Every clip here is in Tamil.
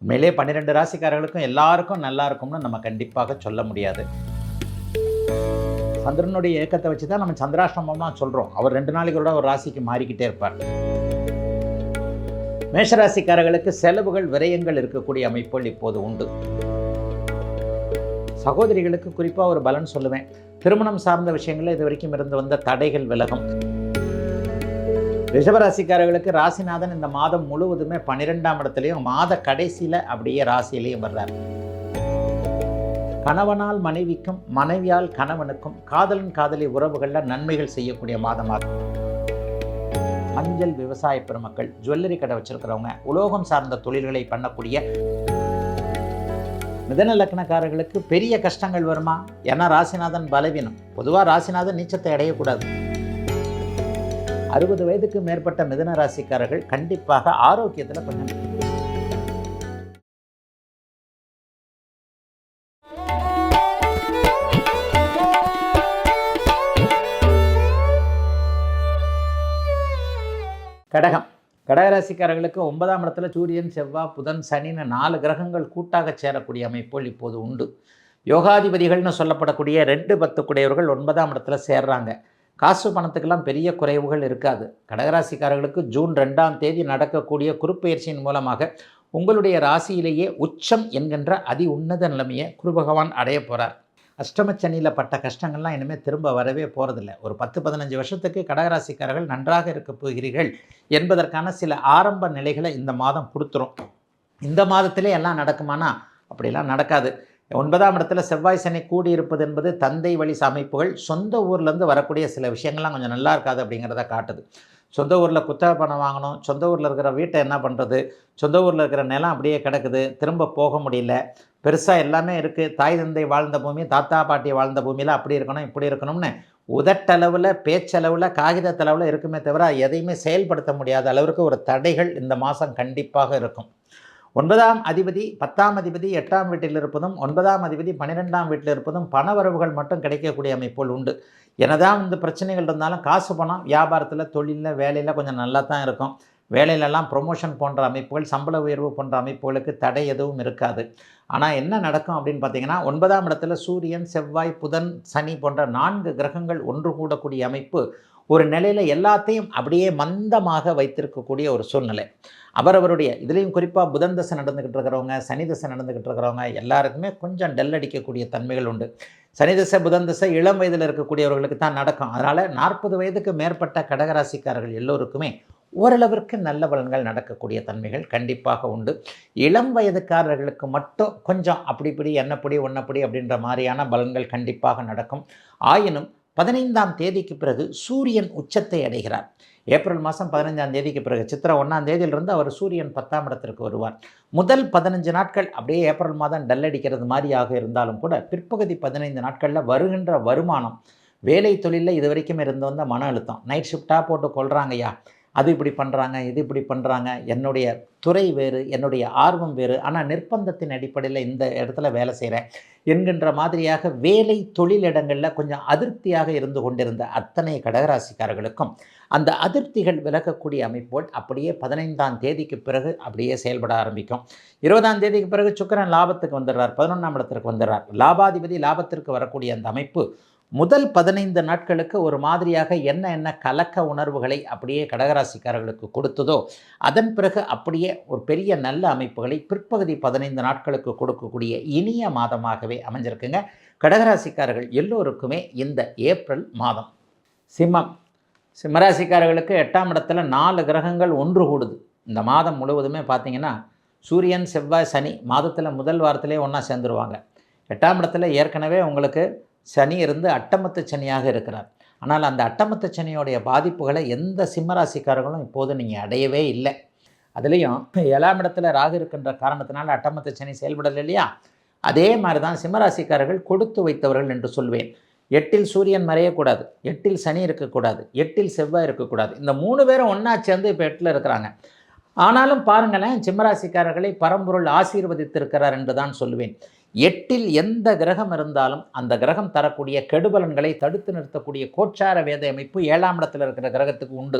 உண்மையிலே 12 ராசிக்காரர்களுக்கும் எல்லாருக்கும் நல்லா இருக்கும்னு நம்ம கண்டிப்பாக சொல்ல முடியாது. சந்திரனுடைய இயக்கத்தை வச்சு தான் நம்ம சந்திராஷ்டமமாக சொல்கிறோம். அவர் 2 நாளைக்கு கூட ஒரு ராசிக்கு மாறிக்கிட்டே இருப்பார். மேஷராசிக்காரர்களுக்கு செலவுகள் விரயங்கள் இருக்கக்கூடிய அமைப்புகள் இப்போது உண்டு. சகோதரிகளுக்கு குறிப்பாக ஒரு பலன் சொல்லுவேன். திருமணம் சார்ந்த விஷயங்களில் இது வரைக்கும் இருந்து வந்த தடைகள் விலகும். ரிஷபராசிக்காரர்களுக்கு ராசிநாதன் இந்த மாதம் முழுவதுமே 12ஆம் இடத்துலையும் மாத கடைசியில் அப்படியே ராசியிலையும் வர்றார். கணவனால் மனைவிக்கும் மனைவியால் கணவனுக்கும் காதலன் காதலி உறவுகளில் நன்மைகள் செய்யக்கூடிய மாதமாக. மஞ்சள் விவசாய பெருமக்கள், ஜுவல்லரி கடை வச்சிருக்கிறவங்க, உலோகம் சார்ந்த தொழில்களை பண்ணக்கூடிய மிதன லக்னக்காரர்களுக்கு பெரிய கஷ்டங்கள் வருமா? ஏன்னா ராசிநாதன் பலவீனம். பொதுவாக ராசிநாதன் நீச்சத்தை அடையக்கூடாது. 60 வயதுக்கு மேற்பட்ட மிதன ராசிக்காரர்கள் கண்டிப்பாக ஆரோக்கியத்தில் கொஞ்சம் கடகராசிக்காரர்களுக்கு 9ஆம் இடத்துல சூரியன், செவ்வாய், புதன், சனின்னு 4 கிரகங்கள் கூட்டாக சேரக்கூடிய அமைப்புகள் இப்போது உண்டு. யோகாதிபதிகள்னு சொல்லப்படக்கூடிய 2 10 குடையவர்கள் 9ஆம் இடத்துல சேர்றாங்க. காசு பணத்துக்கெல்லாம் பெரிய குறைவுகள் இருக்காது. கடகராசிக்காரர்களுக்கு ஜூன் 2ஆம் தேதி நடக்கக்கூடிய குருப்பெயர்ச்சியின் மூலமாக உங்களுடைய ராசியிலேயே உச்சம் என்கின்ற அதி உன்னத நிலைமையை குரு பகவான் அடைய போகிறார். அஷ்டமச்சனியில் பட்ட கஷ்டங்கள்லாம் இனிமேல் திரும்ப வரவே போகிறதில்ல. ஒரு 10-15 வருஷத்துக்கு கடகராசிக்காரர்கள் நன்றாக இருக்க போகிறீர்கள் என்பதற்கான சில ஆரம்ப நிலைகளை இந்த மாதம் கொடுத்துரும். இந்த மாதத்திலே எல்லாம் நடக்குமானா அப்படிலாம் நடக்காது. 9ஆம் இடத்துல செவ்வாய் சனி கூடியிருப்பது என்பது தந்தை வழி அமைப்புகள், சொந்த ஊர்லேருந்து வரக்கூடிய சில விஷயங்கள்லாம் கொஞ்சம் நல்லா இருக்காது அப்படிங்கிறத காட்டுது. சொந்த ஊரில் குத்தகை பணம் வாங்கணும், சொந்த ஊரில் இருக்கிற வீட்டை என்ன பண்ணுறது, சொந்த ஊரில் இருக்கிற நிலம் அப்படியே கிடக்குது, திரும்ப போக முடியல, பெருசாக எல்லாமே இருக்குது, தாய் தந்தை வாழ்ந்த பூமி, தாத்தா பாட்டி வாழ்ந்த பூமியில் அப்படி இருக்கணும் இப்படி இருக்கணும்னு உதட்டளவில் பேச்சளவில் காகிதத்தளவில் இருக்குமே தவிர எதையுமே செயல்படுத்த முடியாத அளவிற்கு ஒரு தடைகள் இந்த மாதம் கண்டிப்பாக இருக்கும். 9ஆம் அதிபதி 10ஆம் அதிபதி 8ஆம் வீட்டில் இருப்பதும் 9ஆம் அதிபதி 12ஆம் வீட்டில் இருப்பதும் பணவரவுகள் மட்டும் கிடைக்கக்கூடிய அமைப்புகள் உண்டு. என்னதான் இந்த பிரச்சனைகள் இருந்தாலும் காசு பணம் வியாபாரத்தில், தொழிலில், வேலையில் கொஞ்சம் நல்லா தான் இருக்கும். வேலையிலெல்லாம் ப்ரொமோஷன் போன்ற அமைப்புகள், சம்பள உயர்வு போன்ற அமைப்புகளுக்கு தடை எதுவும் இருக்காது. ஆனால் என்ன நடக்கும் அப்படின்னு பார்த்தீங்கன்னா 9ஆம் இடத்துல சூரியன், செவ்வாய், புதன், சனி போன்ற 4 கிரகங்கள் ஒன்று கூடக்கூடிய அமைப்பு ஒரு நிலையில் எல்லாத்தையும் அப்படியே மந்தமாக வைத்திருக்கக்கூடிய ஒரு சூழ்நிலை. அவரவருடைய இதுலேயும் குறிப்பாக புதன் தசை நடந்துக்கிட்டு இருக்கிறவங்க, சனி தசை நடந்துக்கிட்டு இருக்கிறவங்க எல்லாருக்குமே கொஞ்சம் டல் அடிக்கக்கூடிய தன்மைகள் உண்டு. சனி தசை புதன் தசை இளம் வயதில் இருக்கக்கூடியவர்களுக்கு தான் நடக்கும். அதனால் 40 வயதுக்கு மேற்பட்ட கடகராசிக்காரர்கள் எல்லோருக்குமே ஓரளவிற்கு நல்ல பலன்கள் நடக்கக்கூடிய தன்மைகள் கண்டிப்பாக உண்டு. இளம் வயதுக்காரர்களுக்கு மட்டும் கொஞ்சம் அப்படி இப்படி என்னப்படி ஒன்னப்படி அப்படின்ற மாதிரியான பலன்கள் கண்டிப்பாக நடக்கும். ஆயினும் 15ஆம் தேதிக்கு பிறகு சூரியன் உச்சத்தை அடைகிறார். ஏப்ரல் மாதம் 15ஆம் தேதிக்கு பிறகு சித்திரை 1ஆம் தேதியிலிருந்து அவர் சூரியன் 10ஆம் இடத்திற்கு வருவார். முதல் 15 நாட்கள் அப்படியே ஏப்ரல் மாதம் டல் அடிக்கிறது மாதிரியாக இருந்தாலும் கூட பிற்பகுதி 15 நாட்களில் வருகின்ற வருமானம், வேலை தொழிலில் இது வரைக்கும் இருந்து வந்த மன அழுத்தம், நைட் ஷிஃப்டாக போட்டு கொள்கிறாங்கய்யா, அது இப்படி பண்ணுறாங்க, இது இப்படி பண்ணுறாங்க, என்னுடைய துறை வேறு, என்னுடைய ஆர்வம் வேறு, ஆனால் நிர்பந்தத்தின் அடிப்படையில் இந்த இடத்துல வேலை செய்கிறேன் என்கின்ற மாதிரியாக வேலை தொழிலிடங்களில் கொஞ்சம் அதிருப்தியாக இருந்து கொண்டிருந்த அத்தனை கடகராசிக்காரர்களுக்கும் அந்த அதிருப்திகள் விலகக்கூடிய அமைப்புகள் அப்படியே 15ஆம் தேதிக்கு பிறகு அப்படியே செயல்பட ஆரம்பிக்கும். 20ஆம் தேதிக்கு பிறகு சுக்கிரன் லாபத்துக்கு வந்துடுறார், 11ஆம் இடத்திற்கு வந்துடுறார். லாபாதிபதி லாபத்திற்கு வரக்கூடிய அந்த அமைப்பு முதல் 15 நாட்களுக்கு ஒரு மாதிரியாக என்ன கலக்க உணர்வுகளை அப்படியே கடகராசிக்காரர்களுக்கு கொடுத்ததோ அதன் பிறகு அப்படியே ஒரு பெரிய நல்ல அமைப்புகளை பிற்பகுதி 15 நாட்களுக்கு கொடுக்கக்கூடிய இனிய மாதமாகவே அமைஞ்சிருக்குங்க. கடகராசிக்காரர்கள் எல்லோருக்குமே இந்த ஏப்ரல் மாதம். சிம்மராசிக்காரர்களுக்கு 8ஆம் இடத்துல 4 கிரகங்கள் ஒன்று கூடுது. இந்த மாதம் முழுவதுமே பார்த்திங்கன்னா சூரியன், செவ்வாய், சனி மாதத்தில் முதல் வாரத்திலே ஒன்றா சேர்ந்துருவாங்க. 8ஆம் இடத்துல ஏற்கனவே உங்களுக்கு சனி இருந்து அட்டமத்து சனியாக இருக்கிறார். ஆனால் அந்த அட்டமத்து சனியோடைய பாதிப்புகளை எந்த சிம்மராசிக்காரர்களும் இப்போது நீங்கள் அடையவே இல்லை. அதுலேயும் 7ஆம் இடத்துல ராகு இருக்கின்ற காரணத்தினால அட்டமத்து சனி செயல்படலை இல்லையா? அதே மாதிரி தான் சிம்மராசிக்காரர்கள் கொடுத்து வைத்தவர்கள் என்று சொல்வேன். 8இல் சூரியன் மறையக்கூடாது, 8இல் சனி இருக்கக்கூடாது, 8இல் செவ்வாய் இருக்கக்கூடாது. இந்த 3 பேரும் ஒன்றா சேர்ந்து இப்போ 8இல் இருக்கிறாங்க. ஆனாலும் பாருங்களேன், சிம்மராசிக்காரர்களை பரம்பொருள் ஆசீர்வதித்திருக்கிறார் என்று தான் சொல்லுவேன். 8இல் எந்த கிரகம் இருந்தாலும் அந்த கிரகம் தரக்கூடிய கெடுபலன்களை தடுத்து நிறுத்தக்கூடிய கோச்சார வேத அமைப்பு 7ஆம் இடத்தில் இருக்கிற கிரகத்துக்கு உண்டு.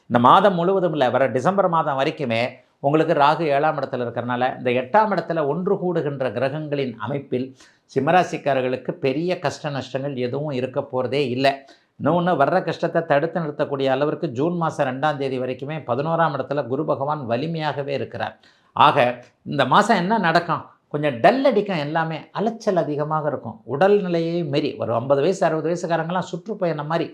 இந்த மாதம் முழுவதும் இல்லை, வர டிசம்பர் மாதம் வரைக்குமே உங்களுக்கு ராகு 7ஆம் இடத்துல இருக்கிறனால இந்த 8ஆம் இடத்துல ஒன்று கூடுகின்ற கிரகங்களின் அமைப்பில் சிம்மராசிக்காரர்களுக்கு பெரிய கஷ்ட நஷ்டங்கள் எதுவும் இருக்க போகிறதே இல்லை. இன்னொன்று, வர்ற கஷ்டத்தை தடுத்து நிறுத்தக்கூடிய அளவிற்கு ஜூன் மாதம் 2ஆம் தேதி வரைக்குமே 11ஆம் இடத்துல குரு பகவான் வலிமையாகவே இருக்கிறார். ஆக இந்த மாதம் என்ன நடக்கும்? கொஞ்சம் டல் அடிக்கும், எல்லாமே அலைச்சல் அதிகமாக இருக்கும். உடல்நிலையை மீறி ஒரு 50 வயசு 60 வயசுக்காரங்களாம் சுற்றுப்பயணம் மாதிரி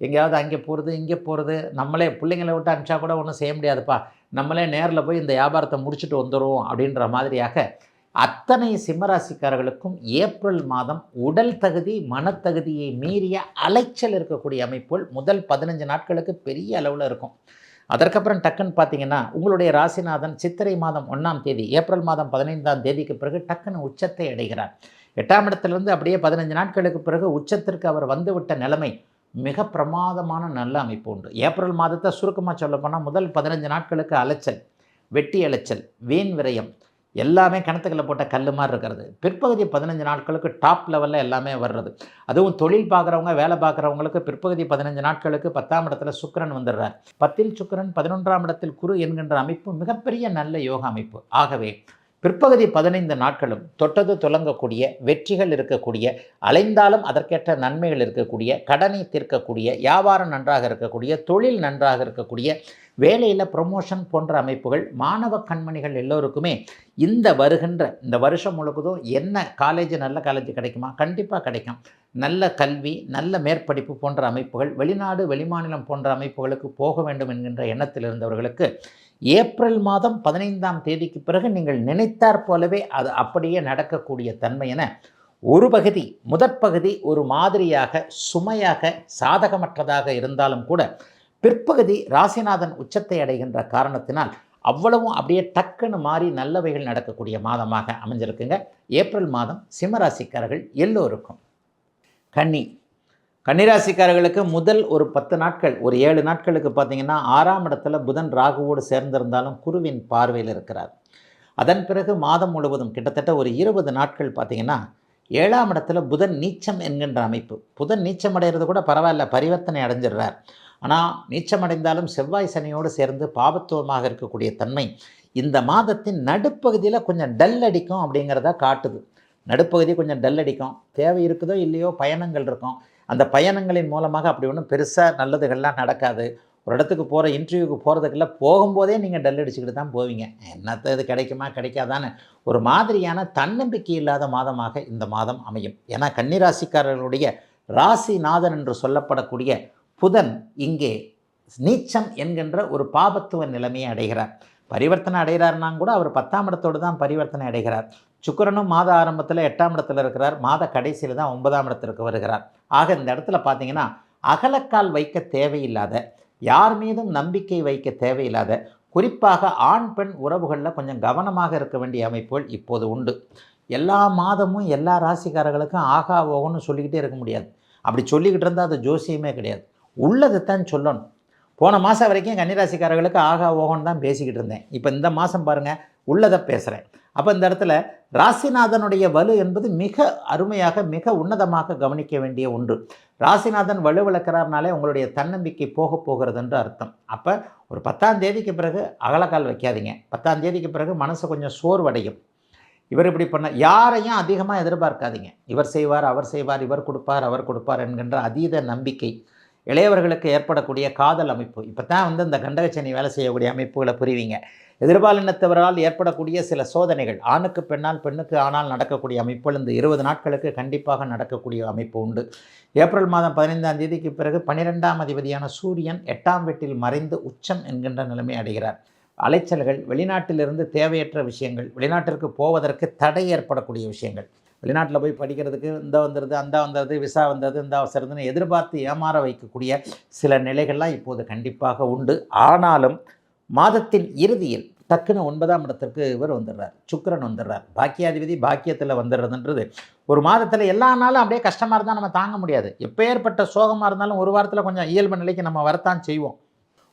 எங்கேயாவது அங்கே போகிறது இங்கே போகிறது. நம்மளே பிள்ளைங்களை விட்டு அனுப்பிச்சா கூட ஒன்றும் செய்ய முடியாதுப்பா, நம்மளே நேரில் போய் இந்த வியாபாரத்தை முடிச்சுட்டு வந்துடுவோம் அப்படின்ற மாதிரியாக அத்தனை சிம்மராசிக்காரர்களுக்கும் ஏப்ரல் மாதம் உடல் தகுதி மனத்தகுதியை மீறிய அலைச்சல் இருக்கக்கூடிய அமைப்புகள் முதல் 15 நாட்களுக்கு பெரிய அளவில் இருக்கும். அதற்கப்புறம் டக்குன்னு பார்த்தீங்கன்னா உங்களுடைய ராசிநாதன் சித்திரை மாதம் 1ஆம் தேதி ஏப்ரல் மாதம் 15ஆம் தேதிக்கு பிறகு டக்குன்னு உச்சத்தை அடைகிறார். 8ஆம் இடத்திலிருந்து அப்படியே 15 நாட்களுக்கு பிறகு உச்சத்திற்கு அவர் வந்துவிட்ட நிலைமை மிக பிரமாதமான நல்ல அமைப்பு உண்டு. ஏப்ரல் மாதத்தை சுருக்கமாக சொல்லப்போனால் முதல் 15 நாட்களுக்கு அலைச்சல், வெட்டி அலைச்சல், வீண் விரயம் எல்லாமே கிணத்துக்களை போட்ட கல் மாதிரி இருக்கிறது. பிற்பகுதி 15 நாட்களுக்கு டாப் லெவலில் எல்லாமே வர்றது. அதுவும் தொழில் பார்க்குறவங்க வேலை பார்க்குறவங்களுக்கு பிற்பகுதி 15 நாட்களுக்கு 10ஆம் இடத்துல சுக்கிரன் வந்துடுறார். 10இல் சுக்கிரன் 11ஆம் இடத்தில் குரு என்கின்ற அமைப்பு மிகப்பெரிய நல்ல யோக அமைப்பு. ஆகவே பிற்பகுதி 15 நாட்களும் தொட்டது துலங்கக்கூடிய வெற்றிகள் இருக்கக்கூடிய, அலைந்தாலும் அதற்கேற்ற நன்மைகள் இருக்கக்கூடிய, கடனை தீர்க்கக்கூடிய, வியாபாரம் நன்றாக இருக்கக்கூடிய, தொழில் நன்றாக இருக்கக்கூடிய, வேலையில் ப்ரொமோஷன் போன்ற அமைப்புகள் மாணவ கண்மணிகள் எல்லோருக்குமே இந்த வருஷம் முழுவதும் என்ன காலேஜ் நல்ல காலேஜ் கிடைக்குமா? கண்டிப்பாக கிடைக்கும். நல்ல கல்வி, நல்ல மேற்படிப்பு போன்ற அமைப்புகள், வெளிநாடு வெளிமாநிலம் போன்ற அமைப்புகளுக்கு போக வேண்டும் என்கின்ற எண்ணத்தில் இருந்தவர்களுக்கு ஏப்ரல் மாதம் 15ஆம் தேதிக்கு பிறகு நீங்கள் நினைத்தாற் போலவே அது அப்படியே நடக்கக்கூடிய தன்மை என ஒரு பகுதி முதற்பகுதி ஒரு மாதிரியாக சுமையாக சாதகமற்றதாக இருந்தாலும் கூட பிற்பகுதி ராசிநாதன் உச்சத்தை அடைகின்ற காரணத்தினால் அவ்வளவும் அப்படியே டக்குன்னு மாறி நல்லவைகள் நடக்கக்கூடிய மாதமாக அமைஞ்சிருக்குங்க ஏப்ரல் மாதம் சிம்மராசிக்காரர்கள் எல்லோருக்கும். கன்னிராசிக்காரர்களுக்கு முதல் ஒரு 10 நாட்கள் ஒரு 7 நாட்களுக்கு பார்த்திங்கன்னா 6ஆம் இடத்துல புதன் ராகுவோடு சேர்ந்திருந்தாலும் குருவின் பார்வையில் இருக்கிறார். அதன் பிறகு மாதம் முழுவதும் கிட்டத்தட்ட ஒரு 20 நாட்கள் பார்த்திங்கன்னா 7ஆம் இடத்துல புதன் நீச்சம் என்கின்ற அமைப்பு. புதன் நீச்சம் அடைகிறது கூட பரவாயில்ல, பரிவர்த்தனை அடைஞ்சிடுறார். ஆனால் நீச்சமடைந்தாலும் செவ்வாய் சனியோடு சேர்ந்து பாபத்துவமாக இருக்கக்கூடிய தன்மை இந்த மாதத்தின் நடுப்பகுதியில் கொஞ்சம் டல் அடிக்கும் அப்படிங்கிறத காட்டுது. நடுப்பகுதி கொஞ்சம் டல் அடிக்கும், தேவை இருக்குதோ இல்லையோ பயணங்கள் இருக்கும். அந்த பயணங்களின் மூலமாக அப்படி ஒன்றும் பெருசாக நல்லதுகள்லாம் நடக்காது. ஒரு இடத்துக்கு போகிற இன்டர்வியூக்கு போகிறதுக்குள்ள போகும்போதே நீங்கள் டல் அடிச்சுக்கிட்டு தான் போவீங்க. என்னத்த இது கிடைக்குமா கிடைக்காதான்னு ஒரு மாதிரியான தன்னம்பிக்கை இல்லாத மாதமாக இந்த மாதம் அமையும். ஏன்னா கன்னிராசிக்காரர்களுடைய ராசிநாதன் என்று சொல்லப்படக்கூடிய புதன் இங்கே நீச்சம் என்கின்ற ஒரு பாபத்துவ நிலைமையை அடைகிறார். பரிவர்த்தனை அடைகிறார்னா கூட அவர் 10ஆம் இடத்தோடு தான் பரிவர்த்தனை அடைகிறார். சுக்கிரனும் மாத ஆரம்பத்தில் 8ஆம் இடத்துல இருக்கிறார், மாத கடைசியில் தான் 9ஆம் இடத்திற்கு வருகிறார். ஆக இந்த இடத்துல பார்த்தீங்கன்னா அகலக்கால் வைக்க தேவையில்லாத, யார் மீதும் நம்பிக்கை வைக்க தேவையில்லாத, குறிப்பாக ஆண் பெண் உறவுகளில் கொஞ்சம் கவனமாக இருக்க வேண்டிய அமைப்புகள் இப்போது உண்டு. எல்லா மாதமும் எல்லா ராசிக்காரர்களுக்கும் ஆகா ஓகோன்னு சொல்லிக்கிட்டே இருக்க முடியாது. அப்படி சொல்லிக்கிட்டு இருந்தால் அது ஜோசியமே கிடையாது. உள்ளதை தான் சொல்லணும். போன மாதம் வரைக்கும் கன்னிராசிக்காரர்களுக்கு ஆகா ஓகோன்னு தான் பேசிக்கிட்டு இருந்தேன். இப்போ இந்த மாதம் பாருங்கள் உள்ளதை பேசுகிறேன். அப்போ இந்த இடத்துல ராசிநாதனுடைய வலு என்பது மிக அருமையாக மிக உன்னதமாக கவனிக்க வேண்டிய ஒன்று. ராசிநாதன் வலுவிழக்கிறார்னாலே உங்களுடைய தன்னம்பிக்கை போகிறது என்று அர்த்தம். அப்போ ஒரு 10ஆம் தேதிக்கு பிறகு அகலக்கால் வைக்காதீங்க. 10ஆம் தேதிக்கு பிறகு மனசு கொஞ்சம் சோர்வடையும். இவர் இப்படி பண்ண யாரையும் அதிகமாக எதிர்பார்க்காதீங்க. இவர் செய்வார் அவர் செய்வார், இவர் கொடுப்பார் அவர் கொடுப்பார் என்கின்ற அதீத நம்பிக்கை. இளையவர்களுக்கு ஏற்படக்கூடிய காதல் அமைப்பு இப்போ தான் இந்த கண்டகச்சனி வேலை செய்யக்கூடிய அமைப்புகளை புரிவீங்க. எதிர்பாலினத்தவரால் ஏற்படக்கூடிய சில சோதனைகள் ஆணுக்கு பெண்ணால் பெண்ணுக்கு ஆனால் நடக்கக்கூடிய அமைப்புகள் இந்த 20 நாட்களுக்கு கண்டிப்பாக நடக்கக்கூடிய அமைப்பு உண்டு. ஏப்ரல் மாதம் 15ஆம் தேதிக்கு பிறகு 12ஆம் அதிபதியான சூரியன் 8ஆம் வீட்டில் மறைந்து உச்சம் என்கின்ற நிலைமை அடைகிறார். அலைச்சல்கள், வெளிநாட்டிலிருந்து தேவையற்ற விஷயங்கள், வெளிநாட்டிற்கு போவதற்கு தடை ஏற்படக்கூடிய விஷயங்கள், வெளிநாட்டில் போய் படிக்கிறதுக்கு இந்த வந்துடுது அந்த வந்துடுது விசா வந்தது இந்த அவசரத்துன்னு எதிர்பார்த்து ஏமாற வைக்கக்கூடிய சில நிலைகள்லாம் இப்போது கண்டிப்பாக உண்டு. ஆனாலும் மாதத்தின் இறுதியில் டக்குன்னு 9ஆம் இடத்திற்கு இவர் வந்துடுறார், சுக்கிரன் வந்துடுறார். பாக்கியாதிபதி பாக்கியத்தில் வந்துடுறதுன்றது ஒரு மாதத்தில் எல்லா நாளும் அப்படியே கஷ்டமாக இருந்தால் நம்ம தாங்க முடியாது. எப்பேற்பட்ட சோகமாக இருந்தாலும் ஒரு வாரத்தில் கொஞ்சம் இயல்பு நிலைக்கு நம்ம வரத்தான் செய்வோம்.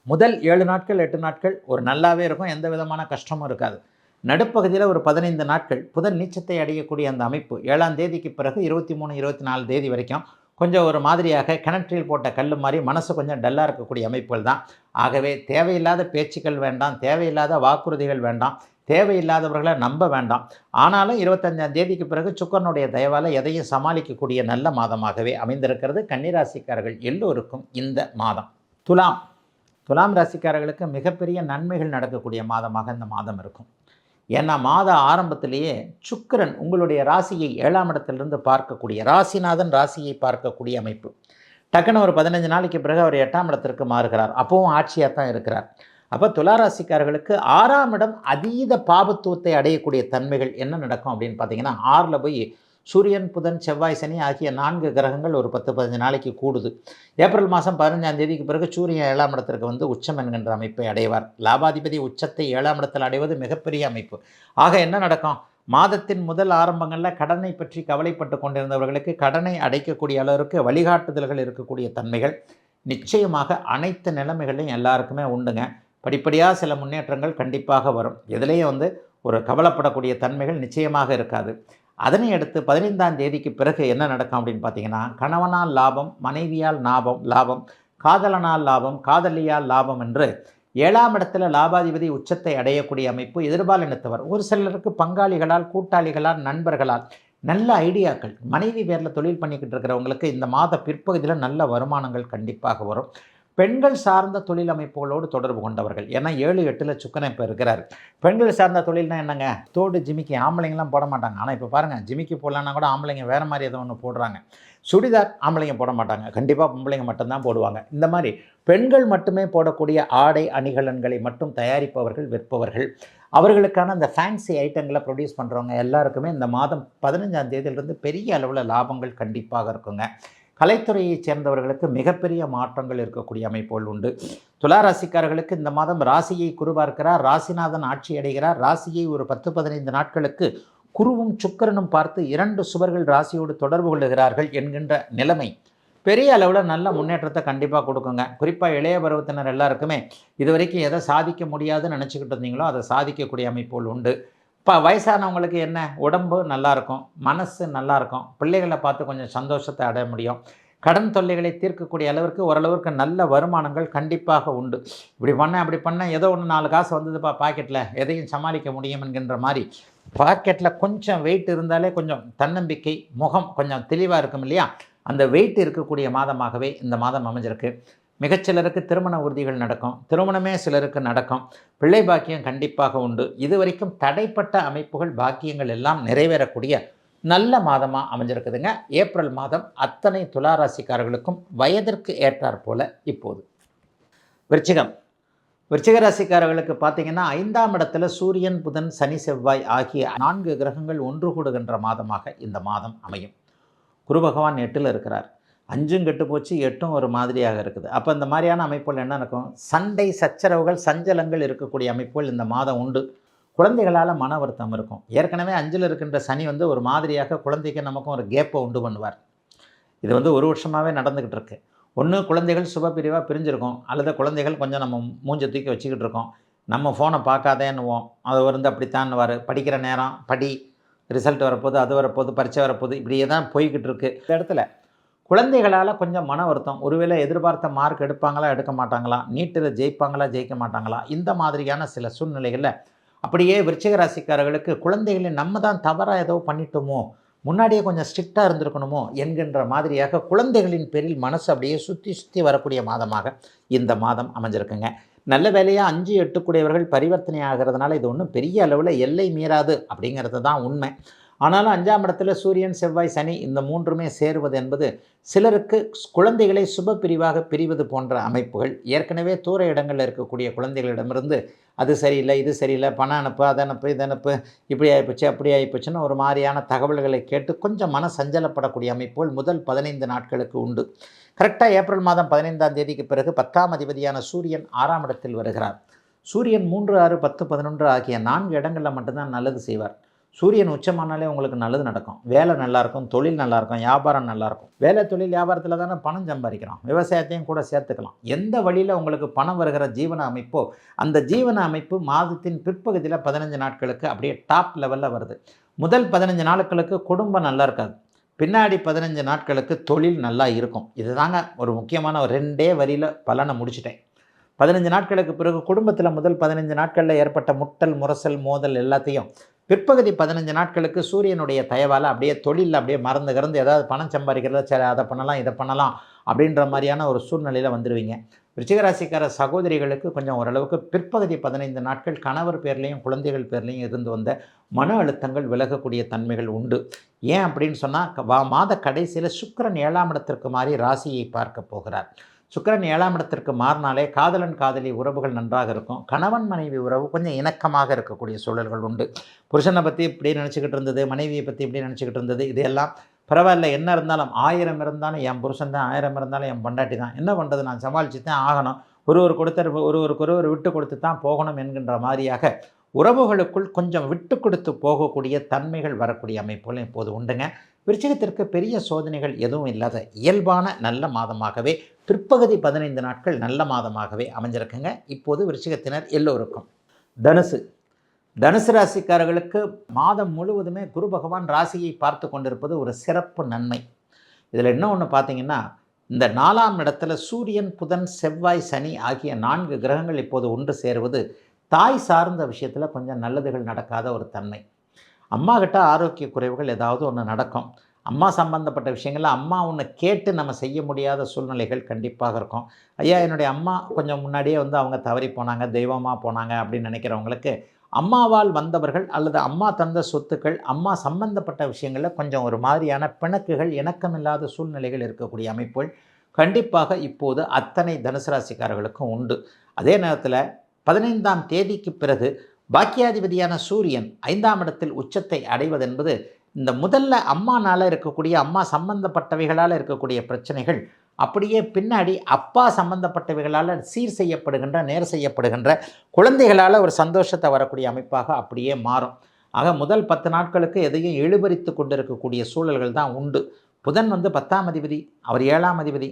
முதல் 7 நாட்கள் 8 நாட்கள் ஒரு நல்லாவே இருக்கும், எந்த விதமான கஷ்டமும் இருக்காது. நடுப்பகுதியில் ஒரு 15 நாட்கள் புதன் நீச்சத்தை அடையக்கூடிய அந்த அமைப்பு 7ஆம் தேதிக்கு பிறகு 23 24 தேதி வரைக்கும் கொஞ்சம் ஒரு மாதிரியாக கிணற்றில் போட்ட கல் மாதிரி மனசு கொஞ்சம் டல்லாக இருக்கக்கூடிய அமைப்புகள் தான். ஆகவே தேவையில்லாத பேச்சுக்கள் வேண்டாம், தேவையில்லாத வாக்குறுதிகள் வேண்டாம், தேவையில்லாதவர்களை நம்ப வேண்டாம். ஆனாலும் 25ஆம் தேதிக்கு பிறகு சுக்கிரனுடைய தயவால் எதையும் சமாளிக்கக்கூடிய நல்ல மாதமாகவே அமைந்திருக்கிறது கன்னிராசிக்காரர்கள் எல்லோருக்கும் இந்த மாதம். துலாம் ராசிக்காரர்களுக்கு மிகப்பெரிய நன்மைகள் நடக்கக்கூடிய மாதமாக இந்த மாதம் இருக்கும். ஏன்னா மாத ஆரம்பத்திலேயே சுக்கிரன் உங்களுடைய ராசியை 7ஆம் இடத்திலிருந்து பார்க்கக்கூடிய, ராசிநாதன் ராசியை பார்க்கக்கூடிய அமைப்பு. டக்குன்னு ஒரு 15 நாளைக்கு பிறகு அவர் 8ஆம் இடத்திற்கு மாறுகிறார். அப்பவும் ஆட்சியாக தான் இருக்கிறார். அப்போ துளாராசிக்காரர்களுக்கு 6ஆம் இடம் அதீத பாபத்துவத்தை அடையக்கூடிய தன்மைகள் என்ன நடக்கும் அப்படின்னு பார்த்தீங்கன்னா, 6ல் போய் சூரியன், புதன், செவ்வாய், சனி ஆகிய 4 கிரகங்கள் ஒரு 10-15 நாளைக்கு கூடுது. ஏப்ரல் மாதம் 15ஆம் தேதிக்கு பிறகு சூரியன் 7ஆம் இடத்திற்கு வந்து உச்சம் என்கின்ற அமைப்பை அடைவார். லாபாதிபதி உச்சத்தை 7ஆம் இடத்தில் அடைவது மிகப்பெரிய அமைப்பு. ஆக என்ன நடக்கும்? மாதத்தின் முதல் ஆரம்பங்களில் கடனை பற்றி கவலைப்பட்டு கொண்டிருந்தவர்களுக்கு கடனை அடைக்கக்கூடிய அளவிற்கு வழிகாட்டுதல்கள் இருக்கக்கூடிய தன்மைகள் நிச்சயமாக அனைத்து நிலைமைகளையும் எல்லாருக்குமே உண்டுங்க. படிப்படியாக சில முன்னேற்றங்கள் கண்டிப்பாக வரும். எதுலேயும் வந்து ஒரு கவலைப்படக்கூடிய தன்மைகள் நிச்சயமாக இருக்காது. அதனை அடுத்து 15ஆம் தேதிக்கு பிறகு என்ன நடக்கும் அப்படின்னு பார்த்தீங்கன்னா, கணவனால் லாபம், மனைவியால் லாபம், காதலனால் லாபம், காதலியால் லாபம் என்று 7ஆம் இடத்துல லாபாதிபதி உச்சத்தை அடையக்கூடிய அமைப்பு எதிர்பாலினத்தவர். ஒரு சிலருக்கு பங்காளிகளால், கூட்டாளிகளால், நண்பர்களால் நல்ல ஐடியாக்கள். மனைவி பேரில் தொழில் பண்ணிக்கிட்டு இருக்கிறவங்களுக்கு இந்த மாத பிற்பகுதியில் நல்ல வருமானங்கள் கண்டிப்பாக வரும். பெண்கள் சார்ந்த தொழில் அமைப்புகளோடு தொடர்பு கொண்டவர்கள், ஏன்னா 7-8ல் சுக்கிரன் இப்போ இருக்கிறார். பெண்கள் சார்ந்த தொழில்னா என்னங்க? தோடு, ஜிமிக்கி. ஆம்பளைங்களாம் போட மாட்டாங்க. ஆனால் இப்போ பாருங்கள், ஜிமிக்கி போடலான்னா கூட ஆம்பளைங்க வேறு மாதிரி ஏதோ ஒன்று போடுறாங்க. சுடிதார் ஆம்பளைங்க போட மாட்டாங்க, கண்டிப்பாக பொம்பளைங்க மட்டும்தான் போடுவாங்க. இந்த மாதிரி பெண்கள் மட்டுமே போடக்கூடிய ஆடை அணிகலன்களை மட்டும் தயாரிப்பவர்கள், விற்பவர்கள், அவர்களுக்கான அந்த ஃபேன்சி ஐட்டங்களை ப்ரொடியூஸ் பண்ணுறவங்க எல்லாருக்குமே இந்த மாதம் 15ஆம் தேதியிலிருந்து பெரிய அளவில் லாபங்கள் கண்டிப்பாக இருக்குங்க. கலைத்துறையைச் சேர்ந்தவர்களுக்கு மிகப்பெரிய மாற்றங்கள் இருக்கக்கூடிய அமைப்புகள் உண்டு. துளாராசிக்காரர்களுக்கு இந்த மாதம் ராசியை குரு பார்க்கிறார், ராசிநாதன் ஆட்சி அடைகிறார். ராசியை ஒரு 10-15 நாட்களுக்கு குருவும் சுக்கிரனும் பார்த்து 2 சுவர்கள் ராசியோடு தொடர்பு கொள்ளுகிறார்கள் என்கின்ற நிலைமை பெரிய அளவில் நல்ல முன்னேற்றத்தை கண்டிப்பாக கொடுக்குங்க. குறிப்பாக இளைய பருவத்தினர் எல்லாருக்குமே இது வரைக்கும் எதை சாதிக்க முடியாதுன்னு நினச்சிக்கிட்டு இருந்தீங்களோ அதை சாதிக்கக்கூடிய அமைப்புகள் உண்டு. இப்போ வயசானவங்களுக்கு என்ன, உடம்பு நல்லாயிருக்கும், மனசு நல்லாயிருக்கும், பிள்ளைகளை பார்த்து கொஞ்சம் சந்தோஷத்தை அடைய முடியும். கடன் தொல்லைகளை தீர்க்கக்கூடிய அளவிற்கு ஓரளவிற்கு நல்ல வருமானங்கள் கண்டிப்பாக உண்டு. இப்படி பண்ணேன் அப்படி பண்ணேன், ஏதோ ஒன்று 4 காசு வந்ததுப்பா பாக்கெட்டில், எதையும் சமாளிக்க முடியும் என்கின்ற மாதிரி பாக்கெட்டில் கொஞ்சம் வெயிட் இருந்தாலே கொஞ்சம் தன்னம்பிக்கை, முகம் கொஞ்சம் தெளிவாக இருக்கும் இல்லையா, அந்த வெயிட் இருக்கக்கூடிய மாதமாகவே இந்த மாதம் அமைஞ்சிருக்கு. மிகச்சிலருக்கு திருமண உறுதிகள் நடக்கும், திருமணமே சிலருக்கு நடக்கும், பிள்ளை பாக்கியம் கண்டிப்பாக உண்டு. இதுவரைக்கும் தடைப்பட்ட அமைப்புகள், பாக்கியங்கள் எல்லாம் நிறைவேறக்கூடிய நல்ல மாதமாக அமைஞ்சிருக்குதுங்க. ஏப்ரல் மாதம் அத்தனை துளாராசிக்காரர்களுக்கும் வயதிற்கு ஏற்றாற் போல. இப்போது விருச்சிக ராசிக்காரர்களுக்கு பார்த்தீங்கன்னா 5ஆம் இடத்துல சூரியன், புதன், சனி, செவ்வாய் ஆகிய 4 கிரகங்கள் ஒன்று கூடுகின்ற மாதமாக இந்த மாதம் அமையும். குரு பகவான் 8ல் இருக்கிறார். 5ம் கெட்டு போச்சு, 8ம் ஒரு மாதிரியாக இருக்குது. அப்போ இந்த மாதிரியான அமைப்புகள் என்ன இருக்கும்? சண்டை, சச்சரவுகள், சஞ்சலங்கள் இருக்கக்கூடிய அமைப்புகள் இந்த மாதம் உண்டு. குழந்தைகளால் மன வருத்தம் இருக்கும். ஏற்கனவே 5ல் இருக்கின்ற சனி வந்து ஒரு மாதிரியாக குழந்தைக்கு நமக்கும் ஒரு கேப்பை உண்டு பண்ணுவார். இது வந்து ஒரு வருஷமாகவே நடந்துக்கிட்டு இருக்கு. ஒன்று குழந்தைகள் சுப பிரிவாக பிரிஞ்சிருக்கும், அல்லது குழந்தைகள் கொஞ்சம் நம்ம மூஞ்சை தூக்கி வச்சுக்கிட்டு இருக்கோம், நம்ம ஃபோனை பார்க்காதேன்னுவோம், அது வந்து அப்படித்தான்னுவார். படிக்கிற நேரம் படி, ரிசல்ட் வரப்போகுது, அது வரப்போகுது, பரீட்சை வரப்போகுது, இப்படியே தான் போய்கிட்டு இருக்குது. இந்த இடத்துல குழந்தைகளால் கொஞ்சம் மன வருத்தம். ஒருவேளை எதிர்பார்த்த மார்க் எடுப்பாங்களா, எடுக்க மாட்டாங்களா, நீட்டில் ஜெயிப்பாங்களா, ஜெயிக்க மாட்டாங்களா, இந்த மாதிரியான சில சூழ்நிலைகளில் அப்படியே விருச்சிக ராசிக்காரர்களுக்கு குழந்தைகளை நம்ம தான் தவறாக ஏதோ பண்ணிட்டோமோ, முன்னாடியே கொஞ்சம் ஸ்ட்ரிக்டாக இருந்திருக்கணுமோ என்கின்ற மாதிரியாக குழந்தைகளின் பேரில் மனசு அப்படியே சுற்றி வரக்கூடிய மாதமாக இந்த மாதம் அமைஞ்சிருக்குங்க. நல்ல வேலையாக 5-8 கூடியவர்கள் பரிவர்த்தனை ஆகிறதுனால இது ஒன்றும் பெரிய அளவில் எல்லை மீறாது அப்படிங்கிறது தான் உண்மை. ஆனாலும் 5ஆம் இடத்துல சூரியன், செவ்வாய், சனி இந்த 3மே சேருவது என்பது சிலருக்கு குழந்தைகளை சுப பிரிவாக பிரிவது போன்ற அமைப்புகள். ஏற்கனவே தூர இடங்களில் இருக்கக்கூடிய குழந்தைகளிடமிருந்து அது சரியில்லை, இது சரியில்லை, பணம் அனுப்பு, அதை அனுப்பு, இதை அனுப்பு, இப்படி ஆகிப்போச்சு, அப்படி ஆகிப்போச்சுன்னு ஒரு மாதிரியான தகவல்களை கேட்டு கொஞ்சம் மன சஞ்சலப்படக்கூடிய அமைப்புகள் முதல் 15 நாட்களுக்கு உண்டு. கரெக்டாக ஏப்ரல் மாதம் 15ஆம் தேதிக்கு பிறகு 10ஆம் அதிபதியான சூரியன் 6ஆம் இடத்தில் வருகிறார். சூரியன் 3, 6, 10, 11 ஆகிய 4 இடங்களில் மட்டும்தான் நல்லது செய்வார். சூரியன் உச்சமானாலே உங்களுக்கு நல்லது நடக்கும். வேலை நல்லாயிருக்கும், தொழில் நல்லாயிருக்கும், வியாபாரம் நல்லாயிருக்கும். வேலை, தொழில், வியாபாரத்தில் தானே பணம் சம்பாதிக்கிறோம். விவசாயத்தையும் கூட சேர்த்துக்கலாம். எந்த வழியில் உங்களுக்கு பணம் வருகிற ஜீவன அமைப்போ அந்த ஜீவன அமைப்பு மாதத்தின் பிற்பகுதியில் 15 நாட்களுக்கு அப்படியே டாப் லெவலில் வருது. முதல் 15 நாட்களுக்கு குடும்பம் நல்லா இருக்காது. பின்னாடி 15 நாட்களுக்கு தொழில் நல்லா இருக்கும். இதுதாங்க ஒரு முக்கியமான ஒரு 2டே வரியில பலனை முடிச்சுட்டேன். 15 நாட்களுக்கு பிறகு குடும்பத்தில முதல் 15 நாட்கள்ல ஏற்பட்ட முட்டல், முரசல், மோதல் எல்லாத்தையும் பிற்பகுதி 15 நாட்களுக்கு சூரியனுடைய தயவால அப்படியே தொழில்ல அப்படியே மறந்து கிடந்து ஏதாவது பணம் சம்பாதிக்கிறத சரி அத பண்ணலாம், இத பண்ணலாம் அப்படின்ற மாரியான ஒரு சூழ்நிலையில வந்துருவீங்க. விருச்சிக ராசிக்கார சகோதரிகளுக்கு கொஞ்சம் ஓரளவுக்கு பிற்பகுதி 15 நாட்கள் கணவர் பேர்லயும், குழந்தைகள் பேர்லயும் இருந்து வந்த மன அழுத்தங்கள் விலகக்கூடிய தன்மைகள் உண்டு. ஏன் அப்படின்னு சொன்னா, மாத கடைசியில சுக்கிரன் 7ஆம் இடத்திற்கு மாறி ராசியை பார்க்க போகிறார். சுக்கிரன் 7ஆம் இடத்திற்கு மாறினாலே காதலன், காதலி உறவுகள் நன்றாக இருக்கும். கணவன், மனைவி உறவு கொஞ்சம் இணக்கமாக இருக்கக்கூடிய சூழல்கள் உண்டு. புருஷனை பத்தி இப்படி நினச்சுக்கிட்டு இருந்தது, மனைவியை பத்தி இப்படி நினச்சுக்கிட்டு இருந்தது, இது எல்லாம் பரவாயில்ல. என்ன இருந்தாலும் 1000 இருந்தாலும் என் புருஷன் தான், 1000 இருந்தாலும் என் பொண்டாட்டி தான். என்ன பண்ணுறது, நான் சமாளித்து தான் ஆகணும். ஒருவருக்கு விட்டு கொடுத்து தான் போகணும் என்கின்ற மாதிரியாக உறவுகளுக்குள் கொஞ்சம் விட்டு கொடுத்து போகக்கூடிய தன்மைகள் வரக்கூடிய அமைப்புகளும் இப்போது உண்டுங்க. விருச்சிகத்திற்கு பெரிய சோதனைகள் எதுவும் இல்லாத இயல்பான நல்ல மாதமாகவே பிற்பகுதி 15 நாட்கள் நல்ல மாதமாகவே அமைஞ்சிருக்குங்க இப்போது விருச்சிகத்தினர் எல்லோருக்கும். தனுசு ராசிக்காரர்களுக்கு மாதம் முழுவதுமே குரு பகவான் ராசியை பார்த்து கொண்டிருப்பது ஒரு சிறப்பு நன்மை. இதில் என்ன ஒன்று பார்த்தீங்கன்னா, இந்த 4ஆம் இடத்துல சூரியன், புதன், செவ்வாய், சனி ஆகிய 4 கிரகங்கள் இப்போது ஒன்று சேருவது தாய் சார்ந்த விஷயத்தில் கொஞ்சம் நல்லதுகள் நடக்காத ஒரு தன்மை. அம்மா கிட்ட ஆரோக்கிய குறைவுகள் ஏதாவது ஒன்று நடக்கும். அம்மா சம்பந்தப்பட்ட விஷயங்களில் அம்மா ஒன்று கேட்டு நம்ம செய்ய முடியாத சூழ்நிலைகள் கண்டிப்பாக இருக்கும். ஐயா, என்னுடைய அம்மா கொஞ்சம் முன்னாடியே அவங்க தவறி போனாங்க, தெய்வமாக போனாங்க அப்படின்னு நினைக்கிறவங்களுக்கு அம்மாவால் வந்தவர்கள் அல்லது அம்மா தந்த சொத்துக்கள், அம்மா சம்பந்தப்பட்ட விஷயங்களில் கொஞ்சம் ஒரு மாதிரியான பிணக்குகள், இணக்கமில்லாத சூழ்நிலைகள் இருக்கக்கூடிய அமைப்புகள் கண்டிப்பாக இப்போது அத்தனை தனுசு ராசிக்காரர்களுக்கும் உண்டு. அதே நேரத்தில் 15ஆம் தேதிக்கு பிறகு பாக்கியாதிபதியான சூரியன் 5ஆம் இடத்தில் உச்சத்தை அடைவதென்பது இந்த முதல்ல அம்மானால் இருக்கக்கூடிய, அம்மா சம்பந்தப்பட்டவைகளால் இருக்கக்கூடிய பிரச்சனைகள் அப்படியே பின்னாடி அப்பா சம்பந்தப்பட்டவைகளால் சீர் செய்யப்படுகின்ற, நேர் செய்யப்படுகின்ற, குழந்தைகளால் ஒரு சந்தோஷத்தை வரக்கூடிய அமைப்பாக அப்படியே மாறும். ஆக முதல் 10 நாட்களுக்கு எதையும் இழுபறித்து கொண்டிருக்கக்கூடிய சூழல்கள் தான் உண்டு. புதன் 10ஆம் அதிபதி, அவர் 7ஆம் அதிபதி,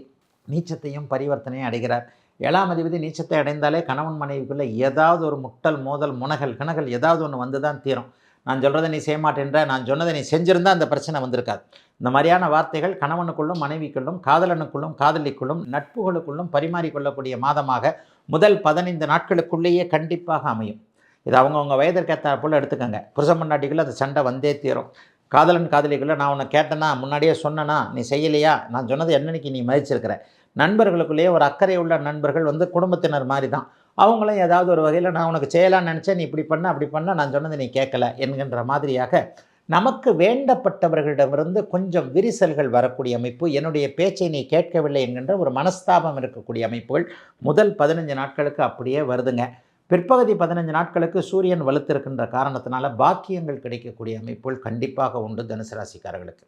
நீச்சத்தையும் பரிவர்த்தனையும் அடைகிறார். 7ஆம் அதிபதி நீச்சத்தை அடைந்தாலே கணவன் மனைவிக்குள்ளே ஏதாவது ஒரு முட்டல், மோதல், கிணகள் ஏதாவது ஒன்று வந்து தான் தீரும். நான் சொல்கிறத நீ செய்ய மாட்டேன்ற, நான் சொன்னதை நீ செஞ்சிருந்தால் அந்த பிரச்சனை வந்திருக்காது. இந்த மாதிரியான வார்த்தைகள் கணவனுக்குள்ளும், மனைவிக்குள்ளும், காதலனுக்குள்ளும், காதலிக்குள்ளும், நட்புகளுக்குள்ளும் பரிமாறிக்கொள்ளக்கூடிய மாதமாக முதல் 15 நாட்களுக்குள்ளேயே கண்டிப்பாக அமையும். இது அவங்கவுங்க வயதிற்கேற்ற போல் எடுத்துக்கோங்க. புருஷன் பொண்டாட்டிக்குள்ளே அந்த சண்டை வந்தே தீரும். காதலன் காதலிக்குள்ளே நான் உன்னை கேட்டேன்னா, முன்னாடியே சொன்னேன்னா, நீ செய்யலையா, நான் சொன்னது என்னன்னைக்கு நீ மதிச்சிருக்கிற. நண்பர்களுக்குள்ளேயே ஒரு அக்கறை உள்ள நண்பர்கள் குடும்பத்தினர் மாதிரி தான். அவங்களும் ஏதாவது ஒரு வகையில் நான் உனக்கு செய்யலான்னு நினச்சேன், நீ இப்படி பண்ண அப்படி பண்ண, நான் சொன்னதை நீ கேட்கல என்கின்ற மாதிரியாக நமக்கு வேண்டப்பட்டவர்களிடமிருந்து கொஞ்சம் விரிசல்கள் வரக்கூடிய அமைப்பு, என்னுடைய பேச்சை நீ கேட்கவில்லை என்கின்ற ஒரு மனஸ்தாபம் இருக்கக்கூடிய அமைப்புகள் முதல் 15 நாட்களுக்கு அப்படியே வருதுங்க. பிற்பகுதி 15 நாட்களுக்கு சூரியன் வலுத்திருக்கின்ற காரணத்தினால பாக்கியங்கள் கிடைக்கக்கூடிய அமைப்புகள் கண்டிப்பாக உண்டு தனுசு ராசிக்காரர்களுக்கு.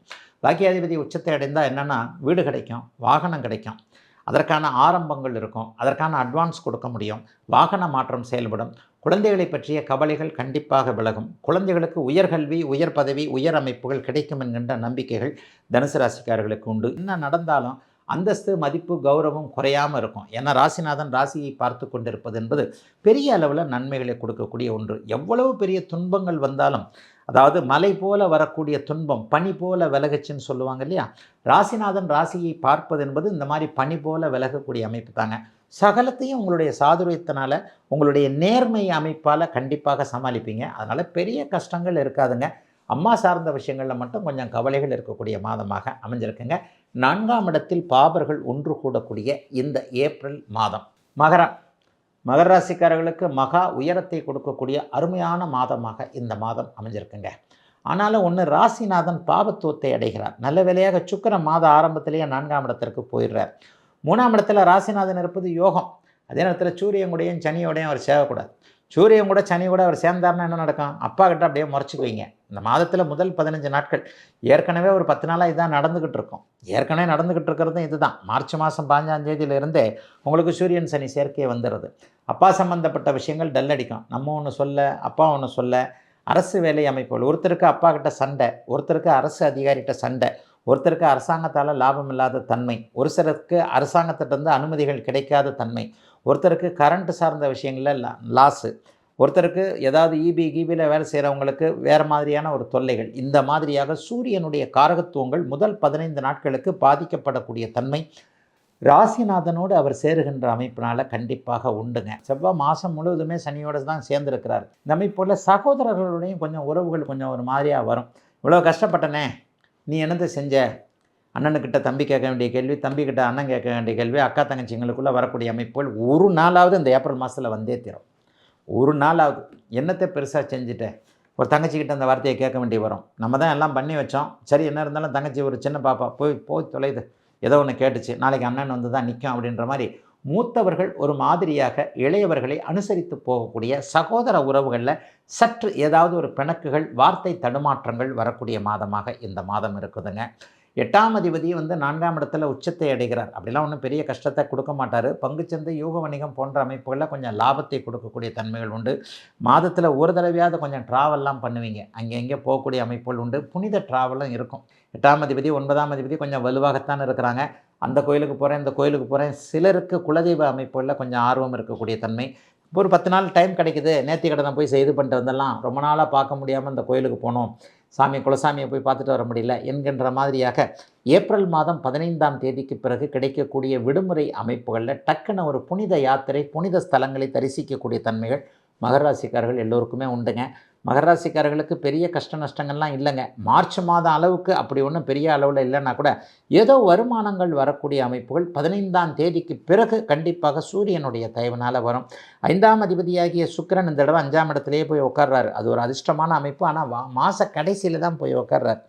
பாக்கியாதிபதி உச்சத்தை அடைந்தால் என்னென்னா, வீடு கிடைக்கும், வாகனம் கிடைக்கும், அதற்கான ஆரம்பங்கள் இருக்கும், அதற்கான அட்வான்ஸ் கொடுக்க முடியும், வாகன மாற்றம் செயல்படும், குழந்தைகளை பற்றிய கவலைகள் கண்டிப்பாக விலகும், குழந்தைகளுக்கு உயர்கல்வி, உயர் பதவி, உயர் அமைப்புகள் கிடைக்கும் என்கின்ற நம்பிக்கைகள் தனுசு ராசிக்காரர்களுக்கு உண்டு. என்ன நடந்தாலும் அந்தஸ்து, மதிப்பு, கௌரவம் குறையாமல் இருக்கும். ஏன்னா ராசிநாதன் ராசியை பார்த்து கொண்டிருப்பது என்பது பெரிய அளவில் நன்மைகளை கொடுக்கக்கூடிய ஒன்று. எவ்வளவு பெரிய துன்பங்கள் வந்தாலும், அதாவது மலை போல வரக்கூடிய துன்பம் பனி போல விலகுச்சுன்னு சொல்லுவாங்க இல்லையா, ராசிநாதன் ராசியை பார்ப்பது என்பது இந்த மாதிரி பனி போல விலகக்கூடிய அமைப்பு தாங்க. சகலத்தையும் உங்களுடைய சாதுரியத்தினால, உங்களுடைய நேர்மை அமைப்பால் கண்டிப்பாக சமாளிப்பீங்க. அதனால் பெரிய கஷ்டங்கள் இருக்காதுங்க. அம்மா சார்ந்த விஷயங்களில் மட்டும் கொஞ்சம் கவலைகள் இருக்கக்கூடிய மாதமாக அமைஞ்சிருக்குங்க. 4ஆம் இடத்தில் பாபர்கள் ஒன்று கூடக்கூடிய இந்த ஏப்ரல் மாதம் மகர ராசிக்காரர்களுக்கு மகா உயரத்தை கொடுக்கக்கூடிய அருமையான மாதமாக இந்த மாதம் அமைஞ்சிருக்குங்க. ஆனாலும் ஒன்று, ராசிநாதன் பாபத்துவத்தை அடைகிறார். நல்ல வேளையாக சுக்கிரன் மாத ஆரம்பத்திலேயே 4ஆம் இடத்திற்கு போயிடுறார். 3ஆம் இடத்துல ராசிநாதன் இருப்பது யோகம். அதே நேரத்தில் சூரியன் சனியோடையும் அவர் சேரக்கூடாது. சூரியன் கூட சனி கூட அவர் சேர்ந்தார்னா என்ன நடக்கும், அப்பா கிட்ட அப்படியே முறைச்சிக்குவீங்க. இந்த மாதத்தில் முதல் 15 நாட்கள் ஏற்கனவே ஒரு 10 நாளாக இதுதான் நடந்துக்கிட்டு இருக்கும். ஏற்கனவே நடந்துக்கிட்டு இருக்கிறதும் இதுதான். மார்ச் மாதம் 15ஆம் தேதியிலிருந்தே உங்களுக்கு சூரியன் சனி சேர்க்கை வந்துடுது. அப்பா சம்பந்தப்பட்ட விஷயங்கள் டல் அடிக்கும். நம்ம ஒன்று சொல்ல, அப்பா ஒன்று சொல்ல, அரசு வேலை அமைப்புகள், ஒருத்தருக்கு அப்பா கிட்ட சண்டை, ஒருத்தருக்கு அரசு அதிகாரிகிட்ட சண்டை, ஒருத்தருக்கு அரசாங்கத்தால் லாபம் இல்லாத தன்மை, ஒரு சிலருக்கு அரசாங்கத்திட்டருந்து அனுமதிகள் கிடைக்காத தன்மை, ஒருத்தருக்கு கரண்ட் சார்ந்த விஷயங்களில் லாஸு, ஒருத்தருக்கு ஏதாவது கிபியில் வேலை செய்கிறவங்களுக்கு வேறு மாதிரியான ஒரு தொல்லைகள். இந்த மாதிரியாக சூரியனுடைய காரகத்துவங்கள் முதல் 15 நாட்களுக்கு பாதிக்கப்படக்கூடிய தன்மை ராசிநாதனோடு அவர் சேருகின்ற அமைப்பினால் கண்டிப்பாக உண்டுங்க. செவ்வாய் மாதம் முழுவதுமே சனியோடு தான் சேர்ந்துருக்கிறார். இந்த அமைப்போல் சகோதரர்களுடையும் கொஞ்சம் உறவுகள் கொஞ்சம் ஒரு மாதிரியாக வரும். இவ்வளோ கஷ்டப்பட்டனே, நீ என்னது செஞ்ச? அண்ணனுக்கிட்ட தம்பி கேட்க வேண்டிய கேள்வி, தம்பிக்கிட்ட அண்ணன் கேட்க வேண்டிய கேள்வி, அக்கா தங்கச்சிங்களுக்குள்ளே வரக்கூடிய அமைப்புகள் ஒரு நாளாவது இந்த ஏப்ரல் மாதத்தில் வந்தே தீரும். ஒரு நாளாவது என்னத்தை பெருசாக செஞ்சுட்டேன், ஒரு தங்கச்சிக்கிட்ட அந்த வார்த்தையை கேட்க வேண்டி வரும். நம்ம தான் எல்லாம் பண்ணி வச்சோம், சரி என்ன இருந்தாலும் தங்கச்சி ஒரு சின்ன பாப்பா போய் தொலைது, ஏதோ ஒன்று கேட்டுச்சு, நாளைக்கு அண்ணன் வந்து தான் நிற்கும் அப்படின்ற மாதிரி மூத்தவர்கள் ஒரு மாதிரியாக இளையவர்களை அனுசரித்து போகக்கூடிய சகோதர உறவுகளில் சற்று ஏதாவது ஒரு பிணக்குகள், வார்த்தை தடுமாற்றங்கள் வரக்கூடிய மாதமாக இந்த மாதம் இருக்குதுங்க. 8ஆம் அதிபதி வந்து 4ஆம் இடத்துல உச்சத்தை அடைகிறார். அப்படிலாம் ஒன்றும் பெரிய கஷ்டத்தை கொடுக்க மாட்டார். பங்குச்சந்தை, யூக வணிகம் போன்ற அமைப்புகளில் கொஞ்சம் லாபத்தை கொடுக்கக்கூடிய தன்மைகள் உண்டு. மாதத்தில் ஒரு தடவையாவது கொஞ்சம் ட்ராவல்லாம் பண்ணுவீங்க, அங்கே எங்கே போகக்கூடிய அமைப்புகள் உண்டு. புனித ட்ராவலும் இருக்கும். 8ஆம் அதிபதி 9ஆம் அதிபதி கொஞ்சம் வலுவாகத்தான் இருக்கிறாங்க. அந்த கோயிலுக்கு போகிறேன், இந்த கோயிலுக்கு போகிறேன். சிலருக்கு குலதெய்வ அமைப்புகளில் கொஞ்சம் ஆர்வம் இருக்கக்கூடிய தன்மை. ஒரு 10 நாள் டைம் கிடைக்குது, நேர்த்திக்கடனை போய் இது பண்ணிட்டு வந்துடலாம், ரொம்ப நாளாக பார்க்க முடியாமல் இந்த கோயிலுக்கு போனோம், குலசாமியை போய் பார்த்துட்டு வர முடியல என்கின்ற மாதிரியாக ஏப்ரல் மாதம் 15ஆம் தேதிக்கு பிறகு கிடைக்கக்கூடிய விடுமுறை அமைப்புகளில் டக்குன்னு ஒரு புனித யாத்திரை, புனித ஸ்தலங்களை தரிசிக்கக்கூடிய தன்மைகள் மகர ராசிக்காரர்கள் எல்லோருக்குமே உண்டுங்க. மகர ராசிக்காரர்களுக்கு பெரிய கஷ்ட நஷ்டங்கள்லாம் இல்லைங்க. மார்ச் மாதம் அளவுக்கு அப்படி ஒன்றும் பெரிய அளவில் இல்லைன்னா கூட ஏதோ வருமானங்கள் வரக்கூடிய அமைப்புகள் 15ஆம் தேதிக்கு பிறகு கண்டிப்பாக சூரியனுடைய தயவினால் வரும். 5ஆம் அதிபதியாகிய சுக்கிரன் இந்த தடவை 5ஆம் இடத்துலையே போய் உட்கார்றாரு. அது ஒரு அதிர்ஷ்டமான அமைப்பு. ஆனால் மாத கடைசியில் தான் போய் உட்கார்றாரு.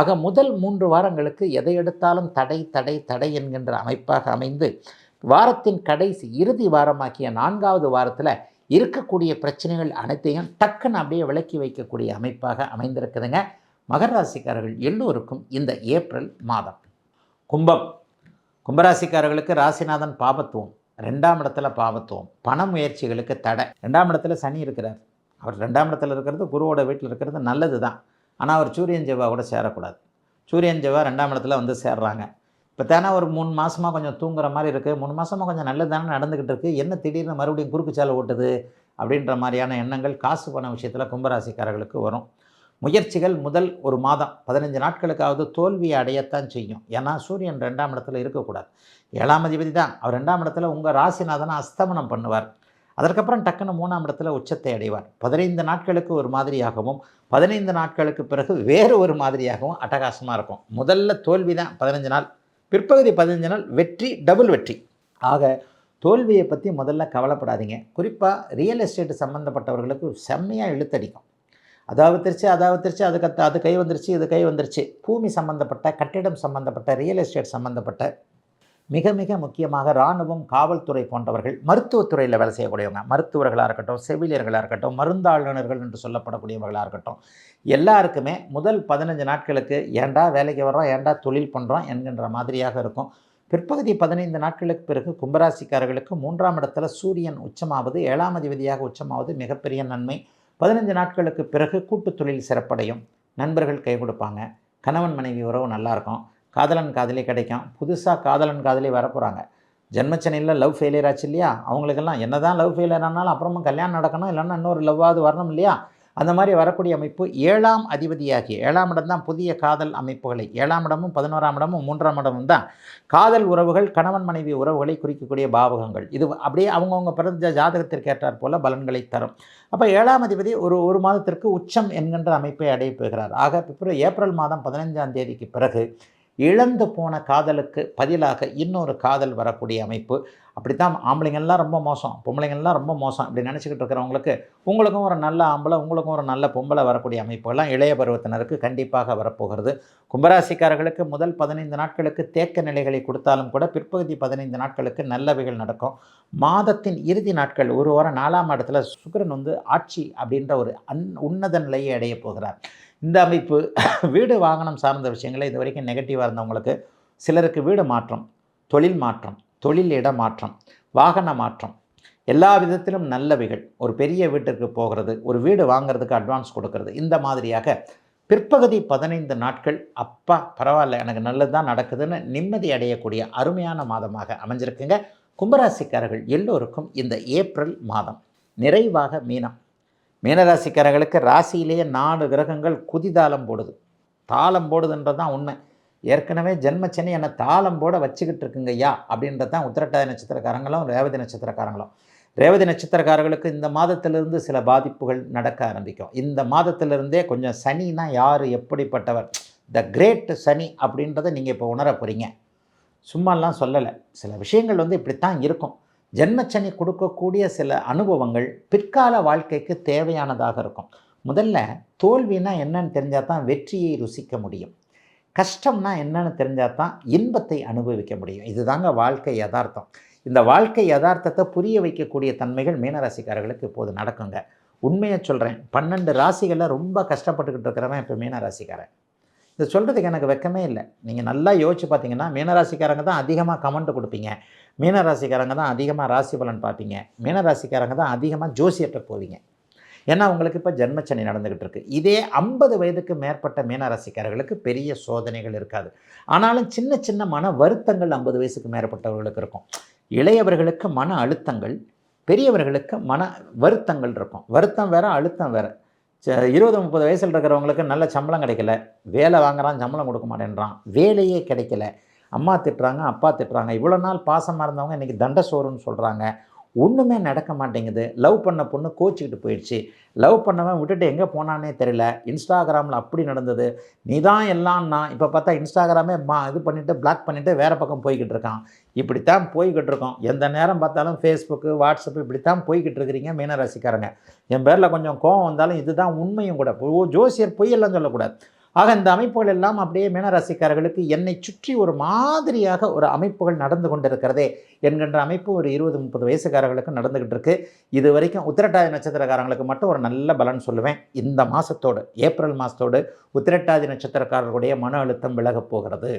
ஆக முதல் 3 வாரங்களுக்கு எதை எடுத்தாலும் தடை தடை தடை என்கின்ற அமைப்பாக அமைந்து வாரத்தின் கடைசி இறுதி வாரமாக்கிய 4ஆவது வாரத்தில் இருக்கக்கூடிய பிரச்சனைகள் அனைத்தையும் டக்குன்னு அப்படியே விலக்கி வைக்கக்கூடிய அமைப்பாக அமைந்திருக்குதுங்க. மகர ராசிக்காரர்கள் எல்லோருக்கும் இந்த ஏப்ரல் மாதம். கும்பராசிக்காரர்களுக்கு ராசிநாதன் பாபத்துவம், 2ஆம் இடத்துல பாவத்துவம், பண முயற்சிகளுக்கு தடை. 2ஆம் இடத்துல சனி இருக்கிறார். அவர் 2ஆம் இடத்துல இருக்கிறது, குருவோட வீட்டில் இருக்கிறது நல்லது தான். ஆனால் அவர் சூரியன் செவ்வாயோட சேரக்கூடாது. சூரியன் செவ்வாய் 2ஆம் இடத்துல வந்து சேர்றாங்க. இப்போ தானே ஒரு 3 மாதமாக கொஞ்சம் தூங்குற மாதிரி இருக்குது, 3 மாதமாக கொஞ்சம் நல்லது தானே நடந்துக்கிட்டு இருக்குது, என்ன திடீர்னு மறுபடியும் குறுக்கு சாலை ஓட்டுது அப்படின்ற மாதிரியான எண்ணங்கள் காசு பண விஷயத்தில் கும்பராசிக்காரர்களுக்கு வரும். முயற்சிகள் முதல் ஒரு மாதம் 15 நாட்களுக்காவது தோல்வியை அடையத்தான் செய்யும். ஏன்னா சூரியன் 2ஆம் இடத்துல இருக்கக்கூடாது. 7ஆம் அதிபதி தான், அவர் 2ஆம் இடத்துல உங்கள் ராசிநாதனை அஸ்தமனம் பண்ணுவார். அதற்கப்புறம் டக்குன்னு 3ஆம் இடத்துல உச்சத்தை அடைவார். 15 நாட்களுக்கு ஒரு மாதிரியாகவும் 15 நாட்களுக்கு பிறகு வேறு ஒரு மாதிரியாகவும் அட்டகாசமாக இருக்கும். முதல்ல தோல்வி தான் 15 நாள், பிற்பகுதி 15 நாள் வெற்றி, டபுள் வெற்றி. ஆக தோல்வியை பற்றி முதல்ல கவலைப்படாதீங்க. குறிப்பாக ரியல் எஸ்டேட் சம்மந்தப்பட்டவர்களுக்கு செம்மையாக இழுத்தடிக்கும். அதாவது அது கை வந்துருச்சு, இது கை வந்துருச்சு. பூமி சம்மந்தப்பட்ட, கட்டிடம் சம்மந்தப்பட்ட, ரியல் எஸ்டேட் சம்மந்தப்பட்ட, மிக மிக முக்கியமாக இராணுவம், காவல்துறை போன்றவர்கள், மருத்துவத்துறையில் வேலை செய்யக்கூடியவங்க, மருத்துவர்களாக இருக்கட்டும், செவிலியர்களாக இருக்கட்டும், மருந்தாளுநர்கள் என்று சொல்லப்படக்கூடியவர்களாக இருக்கட்டும், எல்லாருக்குமே முதல் 15 நாட்களுக்கு ஏண்டா வேலைக்கு வர்றோம், ஏண்டா தொழில் பண்ணுறோம் என்கின்ற மாதிரியாக இருக்கும். பிற்பகுதி 15 நாட்களுக்கு பிறகு கும்பராசிக்காரர்களுக்கு 3ஆம் இடத்துல சூரியன் உச்சமாவது, 7ஆம் அதிபதியாக உச்சமாவது மிகப்பெரிய நன்மை. 15 நாட்களுக்கு பிறகு கூட்டு தொழில் சிறப்படையும், நண்பர்கள் கை கொடுப்பாங்க, கணவன் மனைவி உறவு நல்லாயிருக்கும், காதலன் காதலி கிடைக்கும். புதுசாக காதலன் காதலி வரப்போகிறாங்க. ஜென்மச்சனையில் லவ் ஃபெயிலியர் ஆச்சு இல்லையா, அவங்களுக்கெல்லாம் என்ன தான் லவ் ஃபெயிலியர் ஆனாலும் அப்புறமா கல்யாணம் நடக்கணும், இல்லைன்னா இன்னொரு லவ்வாவது வரணும் இல்லையா. அந்த மாதிரி வரக்கூடிய அமைப்பு 7ஆம் அதிபதியாகிய 7ஆம் இடம் தான் புதிய காதல் அமைப்புகளை, 7ஆம் இடமும் 11ஆம் இடமும் 3ஆம் இடமும் தான் காதல் உறவுகள், கணவன் மனைவி உறவுகளை குறிக்கக்கூடிய பாவகங்கள். இது அப்படியே அவங்கவுங்க பிறந்த ஜாதகத்திற்கு ஏற்றாற் போல பலன்களை தரும். அப்போ 7ஆம் அதிபதி ஒரு மாதத்திற்கு உச்சம் என்கின்ற அமைப்பை அடைய போகிறார். ஆக ஏப்ரல் மாதம் 15ஆம் தேதிக்கு பிறகு இழந்து போன காதலுக்கு பதிலாக இன்னொரு காதல் வரக்கூடிய அமைப்பு. அப்படித்தான் ஆம்பளைங்கள்லாம் ரொம்ப மோசம், பொம்பளைங்கள்லாம் ரொம்ப மோசம் இப்படி நினச்சிக்கிட்டு இருக்கிறவங்களுக்கு உங்களுக்கும் ஒரு நல்ல ஆம்பளை, உங்களுக்கும் ஒரு நல்ல பொம்பளை வரக்கூடிய அமைப்புகள்லாம் இளைய பருவத்தினருக்கு கண்டிப்பாக வரப்போகிறது. கும்பராசிக்காரர்களுக்கு முதல் 15 நாட்களுக்கு தேக்க நிலைகளை கொடுத்தாலும் கூட பிற்பகுதி 15 நாட்களுக்கு நல்லவைகள் நடக்கும். மாதத்தின் இறுதி நாட்கள் ஒரு வாரம் 4ஆம் இடத்துல சுக்கிரன் வந்து ஆட்சி அப்படின்ற ஒரு உன்னத நிலையை அடைய போகிறார். இந்த அமைப்பு வீடு வாகனம் சார்ந்த விஷயங்களை இது வரைக்கும் நெகட்டிவாக இருந்தவங்களுக்கு சிலருக்கு வீடு மாற்றம், தொழில் மாற்றம், தொழில் இட மாற்றம், வாகன மாற்றம், எல்லா விதத்திலும் நல்லவைகள், ஒரு பெரிய வீட்டிற்கு போகிறது, ஒரு வீடு வாங்கிறதுக்கு அட்வான்ஸ் கொடுக்கறது, இந்த மாதிரியாக பிற்பகுதி 15 நாட்கள் அப்பா பரவாயில்ல எனக்கு நல்லது தான் நடக்குதுன்னு நிம்மதி அடையக்கூடிய அருமையான மாதமாக அமைஞ்சிருக்குங்க. கும்பராசிக்காரர்கள் எல்லோருக்கும் இந்த ஏப்ரல் மாதம். நிறைவாக மீனம். மீனராசிக்காரர்களுக்கு ராசியிலேயே 4 கிரகங்கள் குதிதாளம் போடுது. தாளம் போடுதுன்றது தான் உண்மை. ஏற்கனவே ஜென்மச்சனி என்னை தாளம் போட வச்சுக்கிட்டு இருக்குங்க ஐயா அப்படின்றது தான் உத்திரட்டாதி நட்சத்திரக்காரங்களும் ரேவதி நட்சத்திரக்காரங்களும். ரேவதி நட்சத்திரக்காரர்களுக்கு இந்த மாதத்திலிருந்து சில பாதிப்புகள் நடக்க ஆரம்பிக்கும். இந்த மாதத்திலிருந்தே கொஞ்சம் சனினா யார், எப்படிப்பட்டவர், த கிரேட் சனி அப்படின்றத நீங்கள் இப்போ உணர போகிறீங்க. சும்மாலாம் சொல்லலை. சில விஷயங்கள் இப்படித்தான் இருக்கும். ஜென்மச்சனி கொடுக்கக்கூடிய சில அனுபவங்கள் பிற்கால வாழ்க்கைக்கு தேவையானதாக இருக்கும். முதல்ல தோல்வினா என்னன்னு தெரிஞ்சால் தான் வெற்றியை ருசிக்க முடியும். கஷ்டம்னா என்னன்னு தெரிஞ்சால் தான் இன்பத்தை அனுபவிக்க முடியும். இதுதாங்க வாழ்க்கை யதார்த்தம். இந்த வாழ்க்கை யதார்த்தத்தை புரிய வைக்கக்கூடிய தன்மைகள் மீனராசிக்காரர்களுக்கு இப்போது நடக்குங்க. உண்மையை சொல்கிறேன், 12 ராசிகளில் ரொம்ப கஷ்டப்பட்டுக்கிட்டு இருக்கிறவன் இப்போ மீனராசிக்காரன். இதை சொல்கிறதுக்கு எனக்கு வெக்கமே இல்லை. நீங்கள் நல்லா யோசிச்சு பார்த்தீங்கன்னா மீனராசிக்காரங்க தான் அதிகமாக கமெண்ட் கொடுப்பீங்க, மீனராசிக்காரங்க தான் அதிகமாக ராசி பலன் பார்ப்பீங்க, மீனராசிக்காரங்க தான் அதிகமாக ஜோசியர்கிட்ட போவீங்க. ஏன்னா உங்களுக்கு இப்போ ஜென்மச்சனி நடந்துக்கிட்டு இருக்குது. இதே 50 வயதுக்கு மேற்பட்ட மீனராசிக்காரர்களுக்கு பெரிய சோதனைகள் இருக்காது. ஆனாலும் சின்ன சின்ன மன வருத்தங்கள் 50 வயசுக்கு மேற்பட்டவர்களுக்கு இருக்கும். இளையவர்களுக்கு மன அழுத்தங்கள், பெரியவர்களுக்கு மன வருத்தங்கள் இருக்கும். வருத்தம் வேறு, அழுத்தம் வேறு. 20-30 வயசில் இருக்கிறவங்களுக்கு நல்ல சம்பளம் கிடைக்கல, வேலை வாங்குறான், சம்பளம் கொடுக்க மாட்டேன்றான், வேலையே கிடைக்கல, அம்மா திட்டுறாங்க, அப்பா திட்டுறாங்க, இவ்வளோ நாள் பாசமாக இருந்தவங்க இன்றைக்கி தண்ட சோறுன்னு சொல்கிறாங்க, ஒன்றுமே நடக்க மாட்டேங்குது. லவ் பண்ண பொண்ணு கோச்சிக்கிட்டு போயிடுச்சு, லவ் பண்ணவன் விட்டுட்டு எங்கே போனானே தெரியல, இன்ஸ்டாகிராமில் அப்படி நடந்தது, நீ தான் எல்லாம்னா இப்போ பார்த்தா இன்ஸ்டாகிராமே இது பண்ணிவிட்டு பிளாக் பண்ணிவிட்டு வேறு பக்கம் போய்கிட்டு இருக்கான். இப்படித்தான் போய்கிட்டு இருக்கோம். எந்த நேரம் பார்த்தாலும் ஃபேஸ்புக்கு, வாட்ஸ்அப்பு இப்படித்தான் போய்கிட்டு இருக்கிறீங்க மீனராசிக்காரங்க. என் பேரில் கொஞ்சம் கோவம் வந்தாலும் இதுதான் உண்மையும் கூட. ஜோசியர் பொய்யெல்லாம் சொல்லக்கூடாது. ஆக இந்த அமைப்புகள் எல்லாம் அப்படியே மீனராசிக்காரர்களுக்கு என்னை சுற்றி ஒரு மாதிரியாக ஒரு அமைப்புகள் நடந்து கொண்டிருக்கிறதே என்கின்ற அமைப்பு ஒரு 20-30 வயசுக்காரர்களுக்கு நடந்துக்கிட்டு இருக்குது. இது வரைக்கும் உத்திரட்டாதி நட்சத்திரக்காரங்களுக்கு மட்டும் ஒரு நல்ல பலன் சொல்லுவேன். இந்த மாதத்தோடு, ஏப்ரல் மாதத்தோடு உத்திரட்டாதி நட்சத்திரக்காரர்களுடைய மன அழுத்தம் விலகப் போகிறது.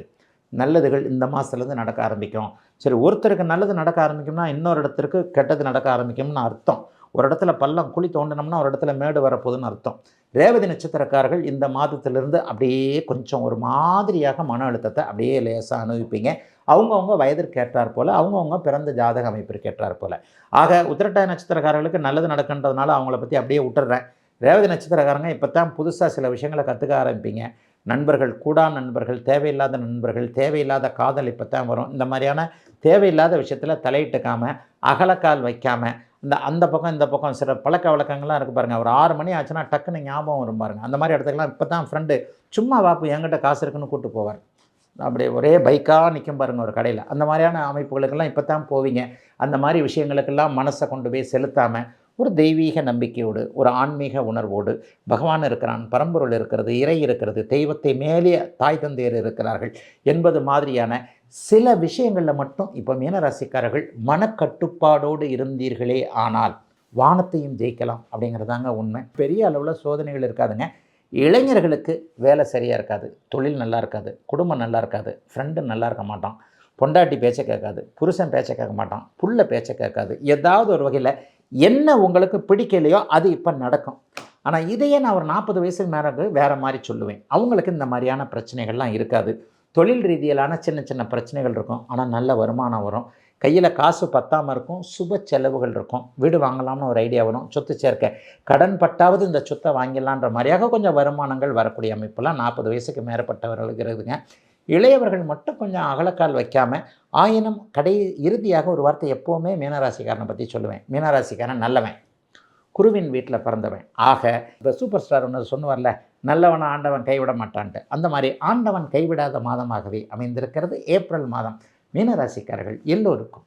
நல்லதுகள் இந்த மாதத்துலேருந்து நடக்க ஆரம்பிக்கும். சரி, ஒருத்தருக்கு நல்லது நடக்க ஆரம்பிக்கும்னா இன்னொரு இடத்திற்கு கெட்டது நடக்க ஆரம்பிக்கும்னு அர்த்தம். ஒரு இடத்துல பள்ளம் குழி தோண்டினோம்னா ஒரு இடத்துல மேடு வரப்போகுதுன்னு அர்த்தம். ரேவதி நட்சத்திரக்காரர்கள் இந்த மாதத்திலிருந்து அப்படியே கொஞ்சம் ஒரு மாதிரியாக மன அழுத்தத்தை அப்படியே லேசாக அனுபவிப்பீங்க. அவங்கவுங்க வயதிற்கு ஏற்றார் போல், அவங்கவுங்க பிறந்த ஜாதக அமைப்பிற்கு ஏற்றார் போல். ஆக உத்திரட்டாதி நட்சத்திரக்காரர்களுக்கு நல்லது நடக்கின்றதுனால அவங்கள பற்றி அப்படியே விட்டுறேன். ரேவதி நட்சத்திரக்காரங்க இப்போ தான் புதுசாக சில விஷயங்களை கற்றுக்க ஆரம்பிப்பீங்க. நண்பர்கள், கூடா நண்பர்கள், தேவையில்லாத நண்பர்கள், தேவையில்லாத காதல் இப்போ தான் வரும். இந்த மாதிரியான தேவையில்லாத விஷயத்தில் தலையிட்டுக்காமல், அகலக்கால் வைக்காமல், அந்த பக்கம் இந்த பக்கம் சில பழக்க வழக்கங்கள்லாம் இருக்குது பாருங்கள். ஒரு 6 மணி ஆச்சுன்னா டக்குன்னு ஞாபகம் வரும் பாருங்கள். அந்த மாதிரி இடத்துக்குலாம் இப்போ தான் ஃப்ரெண்டு சும்மா வாப்பு என்கிட்ட காசு இருக்குன்னு கூப்பிட்டு போவார். அப்படியே ஒரே பைக்காக நிற்கும் பாருங்கள் ஒரு கடையில். அந்த மாதிரியான அமைப்புகளுக்கெல்லாம் இப்போ தான் போவீங்க. அந்த மாதிரி விஷயங்களுக்கெல்லாம் மனசை கொண்டு போய் செலுத்தாமல் ஒரு தெய்வீக நம்பிக்கையோடு, ஒரு ஆன்மீக உணர்வோடு, பகவான் இருக்கிறான், பரம்பொருள் இருக்கிறது, இறை இருக்கிறது, தெய்வத்தை மேலே தாய் தந்தையர் இருக்கிறார்கள் என்பது மாதிரியான சில விஷயங்களில் மட்டும் இப்போ மீனராசிக்காரர்கள் மனக்கட்டுப்பாடோடு இருந்தீர்களே ஆனால் வானத்தையும் ஜெயிக்கலாம் அப்படிங்கிறதாங்க உண்மை. பெரிய அளவில் சோதனைகள் இருக்காதுங்க. இளைஞர்களுக்கு வேலை சரியாக இருக்காது, தொழில் நல்லா இருக்காது, குடும்பம் நல்லா இருக்காது, ஃப்ரெண்டு நல்லா இருக்க மாட்டான், பொண்டாட்டி பேச்சை கேட்காது, புருஷன் பேச்சை கேட்க மாட்டான், புள்ள பேச்சை கேட்காது. ஏதாவது ஒரு வகையில் என்ன உங்களுக்கு பிடிக்கலையோ அது இப்போ நடக்கும். ஆனால் இதையே நான் ஒரு 40 வயசுக்கு மேலே வேறு மாதிரி சொல்லுவேன். அவங்களுக்கு இந்த மாதிரியான பிரச்சனைகள்லாம் இருக்காது. தொழில் ரீதியிலான சின்ன சின்ன பிரச்சனைகள் இருக்கும், ஆனால் நல்ல வருமானம் வரும். கையில் காசு பத்தாமல் இருக்கும், சுப செலவுகள் இருக்கும், வீடு வாங்கலாம்னு ஒரு ஐடியா வரும், சொத்து சேர்க்க கடன் பட்டாவது இந்த சொத்தை வாங்கிடலான்ற மாதிரியாக கொஞ்சம் வருமானங்கள் வரக்கூடிய அமைப்பெல்லாம் 40 வயசுக்கு மேற்பட்டவர்களுக்கு இருக்குதுங்க. இளையவர்கள் மட்டும் கொஞ்சம் அகலக்கால் வைக்காமல், ஆயினும் இறுதியாக ஒரு வார்த்தை எப்போவுமே மீனராசிக்காரனை பற்றி சொல்லுவேன். மீனராசிக்காரன் நல்லவன், குருவின் வீட்டில் பிறந்தவன். ஆக இப்போ சூப்பர் ஸ்டார் ஒன்று சொன்னுவார்ல, நல்லவனை ஆண்டவன் கைவிட மாட்டான்ட்டு, அந்த மாதிரி ஆண்டவன் கைவிடாத மாதமாகவே அமைந்திருக்கிறது ஏப்ரல் மாதம் மீனராசிக்காரர்கள் எல்லோருக்கும்.